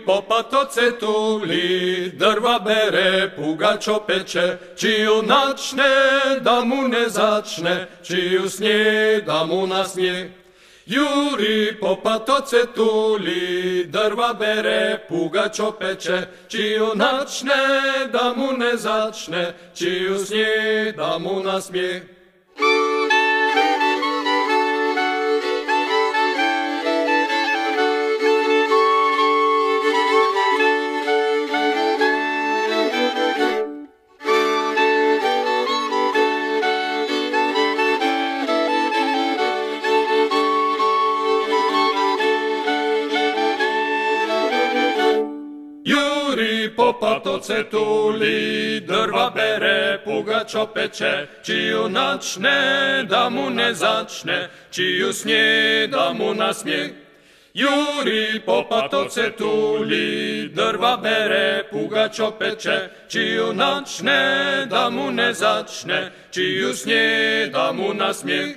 popa to cetuli, drva bere, pugačo peče, čiju načne da mu ne začne, čiju snije da mu nasmije. Juri popa to cetuli, drva bere, pugačo peče, čiju načne da mu ne začne, čiju snije da mu nasmije. Popa to cetuli, drva bere, pugačo peče, čiju načne da mu ne začne, čiju snije da mu nasmije. Juri popa to cetuli, drva bere, pugačo peče, čiju načne da mu ne začne, čiju snije da mu nasmije.